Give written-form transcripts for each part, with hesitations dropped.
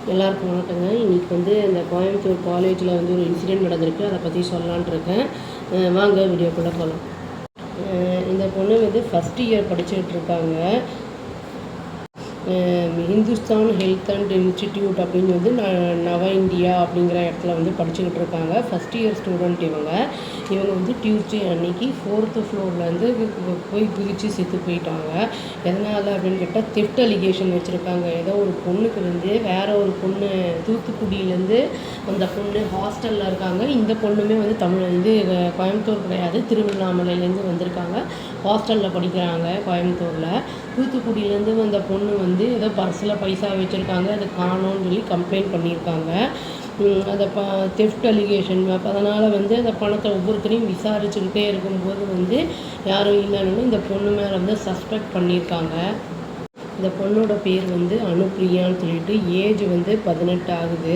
எல்லாருக்கும் வணக்கங்க. இன்றைக்கி வந்து இந்த கோயம்புத்தூர் காலேஜில் வந்து ஒரு இன்சிடெண்ட் நடந்திருக்கு. அதை பற்றி சொல்லலான்ட்டு இருக்கேன். வாங்க வீடியோக்குள்ளே போகலாம். இந்த பொண்ணு வந்து ஃபஸ்ட் இயர் படிச்சுக்கிட்டு இருக்காங்க. ஹிந்துஸ்தான் ஹெல்த் அண்ட் இன்ஸ்டிடியூட் அப்படின்னு வந்து நவ இந்தியா அப்படிங்கிற இடத்துல வந்து படிச்சுக்கிட்டு இருக்காங்க. ஃபஸ்ட் இயர் ஸ்டூடெண்ட் இவங்க வந்து டியூஸ்டே அன்னைக்கு 4th ஃப்ளோர்லேருந்து போய் குதித்து செத்து போயிட்டாங்க. எதனால் அப்படின்னு கேட்டால் தெஃப்ட் அலிகேஷன் வச்சுருக்காங்க. ஏதோ ஒரு பொண்ணுக்கு வந்து வேறு ஒரு பொண்ணு தூத்துக்குடியிலேருந்து அந்த பொண்ணு ஹாஸ்டலில் இருக்காங்க. இந்த பொண்ணுமே வந்து கோயம்புத்தூர் கிடையாது, திருவண்ணாமலையிலேருந்து வந்திருக்காங்க. ஹாஸ்டலில் படிக்கிறாங்க கோயம்புத்தூரில். தூத்துக்குடியிலேருந்து வந்த பொண்ணு வந்து ஏதோ பர்ஸில் பைசா வச்சுருக்காங்க, அது காணோன்னு சொல்லி கம்ப்ளைண்ட் பண்ணியிருக்காங்க. அந்த தெஃப்ட் அலிகேஷன். அப்போ அதனால் வந்து அந்த பணத்தை ஒவ்வொருத்தரையும் விசாரிச்சுக்கிட்டே இருக்கும்போது வந்து யாரும் இல்லைன்னு இந்த பொண்ணு மேலே வந்து சஸ்பெக்ட் பண்ணியிருக்காங்க. இந்த பொண்ணோட பேர் வந்து அனுப்பிரியான்னு சொல்லிட்டு ஏஜ் வந்து 18 ஆகுது.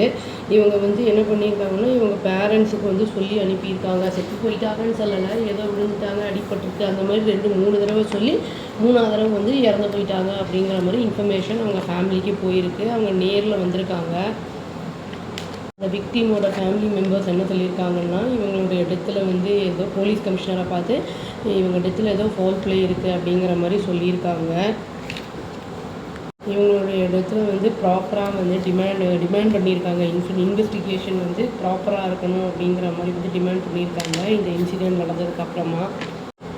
இவங்க வந்து என்ன பண்ணியிருக்காங்கன்னா, இவங்க பேரண்ட்ஸுக்கு வந்து சொல்லி அனுப்பியிருக்காங்க. செத்து போயிட்டாங்கன்னு சொல்லலை, ஏதோ விழுந்துட்டாங்க, அடிபட்டிருக்கு அந்த மாதிரி 2-3 தடவை சொல்லி 3ஆவது தடவை வந்து இறந்து போயிட்டாங்க அப்படிங்கிற மாதிரி இன்ஃபர்மேஷன் அவங்க ஃபேமிலிக்கு போயிருக்கு. அவங்க நேரில் வந்திருக்காங்க. அந்த விக்டிமோட ஃபேமிலி மெம்பர்ஸ் என்ன சொல்லியிருக்காங்கன்னா, இவங்களுடைய டெத்தில் வந்து ஏதோ போலீஸ் கமிஷனரை பார்த்து இவங்க டெத்தில் ஏதோ ஃபவுல் ப்ளே இருக்குது அப்படிங்கிற மாதிரி சொல்லியிருக்காங்க. இவங்களுடைய இடத்துல வந்து ப்ராப்பராக வந்து டிமாண்ட் பண்ணியிருக்காங்க. இன்வெஸ்டிகேஷன் வந்து ப்ராப்பராக இருக்கணும் அப்படிங்கிற மாதிரி வந்து டிமாண்ட் பண்ணியிருக்காங்க. இந்த இன்சிடெண்ட் நடந்ததுக்கப்புறமா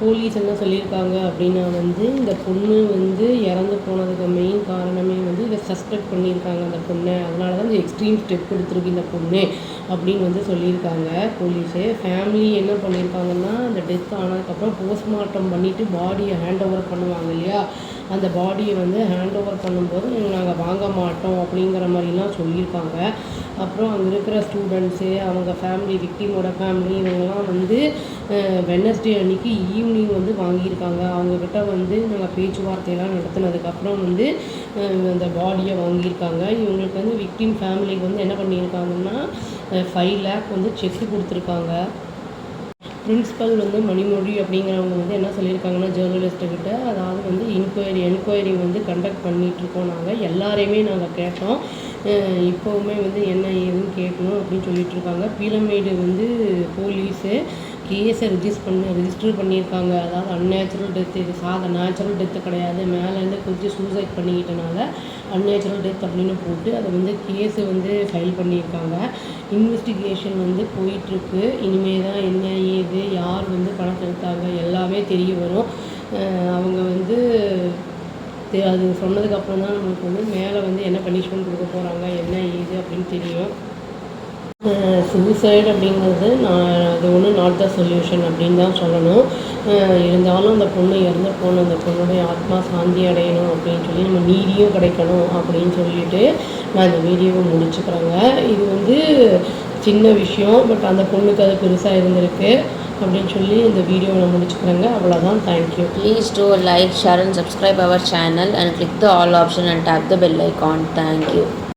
போலீஸ் என்ன சொல்லியிருக்காங்க அப்படின்னா வந்து இந்த பொண்ணு வந்து இறந்து போனதுக்கு மெயின் காரணமே வந்து இதை சஸ்பெக்ட் பண்ணியிருக்காங்க அந்த பொண்ணை. அதனால தான் இந்த எக்ஸ்ட்ரீம் ஸ்டெப் எடுத்துருக்கு இந்த பொண்ணு அப்படின்னு வந்து சொல்லியிருக்காங்க போலீஸு. ஃபேமிலி என்ன பண்ணியிருக்காங்கன்னா, அந்த டெத் ஆனதுக்கப்புறம் போஸ்ட்மார்ட்டம் பண்ணிவிட்டு பாடியை ஹேண்ட் ஓவர் பண்ணுவாங்க இல்லையா, அந்த பாடியை வந்து ஹேண்ட் ஓவர் பண்ணும்போது நாங்கள் வாங்க மாட்டோம் அப்படிங்கிற மாதிரிலாம் சொல்லியிருக்காங்க. அப்புறம் அங்கே இருக்கிற ஸ்டூடெண்ட்ஸு, அவங்க ஃபேமிலி, விக்டிமோட ஃபேமிலி, இவங்கெல்லாம் வந்து வெட்னஸ்டே அன்றைக்கி ஈவினிங் வந்து வாங்கியிருக்காங்க. அவங்கக்கிட்ட வந்து நாங்கள் பேச்சுவார்த்தையெல்லாம் நடத்தினதுக்கப்புறம் வந்து அந்த பாடியை வாங்கியிருக்காங்க. இவங்களுக்கு வந்து விக்டிம் ஃபேமிலிக்கு வந்து என்ன பண்ணியிருக்காங்கன்னா 5 lakh வந்து செக்கு கொடுத்துருக்காங்க. பிரின்ஸிபல் வந்து மணிமொழி அப்படிங்கிறவங்க வந்து என்ன சொல்லியிருக்காங்கன்னா ஜேர்னலிஸ்ட்டுக்கிட்ட, அதாவது வந்து என்கொயரி வந்து கண்டக்ட் பண்ணிகிட்ருக்கோம். நாங்கள் எல்லாரையுமே நாங்கள் கேட்டோம். இப்போவுமே வந்து என்ன ஏதுன்னு கேட்கணும் அப்படின்னு சொல்லிகிட்ருக்காங்க. பீளமேடு வந்து போலீஸு கேஸை ரிஜிஸ்டர் பண்ணியிருக்காங்க. அதாவது அன்நேச்சுரல் டெத்து, இது நேச்சுரல் டெத்து கிடையாது, மேலேருந்து கொஞ்சம் சூசைட் பண்ணிக்கிட்டனால அன்நேச்சுரல் டெத் அப்படின்னு போட்டு அதை வந்து கேஸு வந்து ஃபைல் பண்ணியிருக்காங்க. இன்வெஸ்டிகேஷன் வந்து போயிட்டுருக்கு. இனிமேல் தான் என்ன ஏது, யார் வந்து பணத்தை எடுத்தாங்க எல்லாமே தெரிய வரும். அவங்க வந்து அது சொன்னதுக்கப்புறம் தான் நம்மளுக்கு வந்து மேலே வந்து என்ன பனிஷ்மெண்ட் கொடுக்க போகிறாங்க, என்ன ஏது அப்படின்னு தெரியும். சூசைடு அப்படிங்கிறது அது ஒன்றும் நாட் த சொல்யூஷன் அப்படின்னு தான் சொல்லணும். இருந்தாலும் அந்த பொண்ணு இறந்து போன அந்த பொண்ணுடைய ஆத்மா சாந்தி அடையணும் அப்படின்னு சொல்லி நம்ம நீதியும் கிடைக்கணும் அப்படின்னு சொல்லிட்டு நான் இந்த வீடியோவை முடிச்சுக்கிறேங்க. இது வந்து சின்ன விஷயம், பட் அந்த பொண்ணுக்கு அது பெருசாக இருந்திருக்கு அப்படின்னு சொல்லி இந்த வீடியோவை நான் முடிச்சுக்கிறேங்க. அவ்வளோதான். Thank you. Please do like, share and subscribe our channel and click the all option and tap the bell icon. Thank you.